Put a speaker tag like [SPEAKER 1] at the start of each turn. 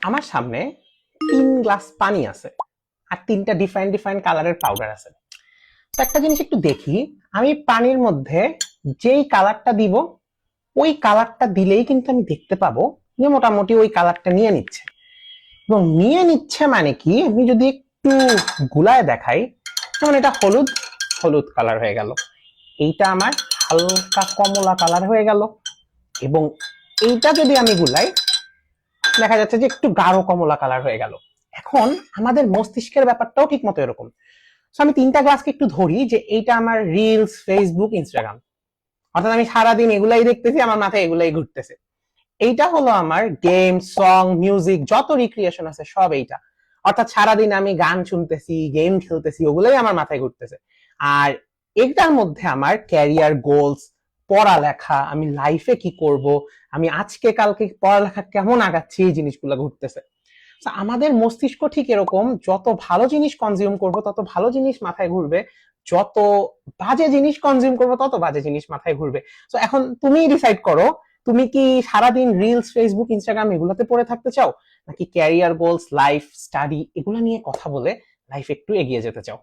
[SPEAKER 1] আমার সামনে 3 গ্লাস পানি আছে আর 3টা ডিফারেন্ট ডিফারেন্ট কালারের পাউডার আছে। তো একটা জিনিস একটু দেখি, আমি পানির মধ্যে যেই কালারটা দিব ওই কালারটা দিলেই কিন্তু আমি দেখতে পাবো যে মোটামুটি ওই কালারটা নিয়ে নিচ্ছে। এবং নিয়ে নিচ্ছে মানে কি, আমি যদি একটু গুলায় দেখাই, যেমন এটা হলুদ, হলুদ কালার হয়ে গেল, এইটা আমার হালকা কমলা কালার হয়ে গেল, এবং এইটা যদি আমি গুলাই দেখা যাচ্ছে যে একটু গাঢ় কমলা কালার হয়ে গেল। এখন আমাদের মস্তিষ্কের ব্যাপারটাও ঠিক মতো এরকম। আমি 3টা গ্লাসকে একটু ধরি যে এইটা আমার রিলস, ফেসবুক, ইনস্টাগ্রাম, অর্থাৎ আমি সারাদিন এগুলাই দেখতেছি, আমার মাথায় এগুলাই ঘুরতেছে। এইটা হলো আমার গেম, সং, মিউজিক, যত রিক্রিয়েশন আছে সব এইটা, অর্থাৎ সারাদিন আমি গান শুনতেছি, গেম খেলতেছি, ওগুলাই আমার মাথায় ঘুরতেছে। আর এটার মধ্যে আমার ক্যারিয়ার গোলস, পড়ালেখা, আমি লাইফে কি করব, আমি আজকে কালকে পড়ালেখা কেমন আগাচ্ছি, এই জিনিসগুলো ঘুরতেছে। আমাদের মস্তিষ্ক ঠিক এরকম, যত ভালো জিনিস কনজিউম করব তত ভালো জিনিস মাথায় ঘুরবে, যত বাজে জিনিস কনজিউম করবো তত বাজে জিনিস মাথায় ঘুরবে। তো এখন তুমি ডিসাইড করো, তুমি কি সারাদিন রিলস, ফেসবুক, ইনস্টাগ্রাম এগুলোতে পড়ে থাকতে চাও, নাকি ক্যারিয়ার গোলস, লাইফ, স্টাডি এগুলো নিয়ে কথা বলে লাইফ একটু এগিয়ে যেতে চাও?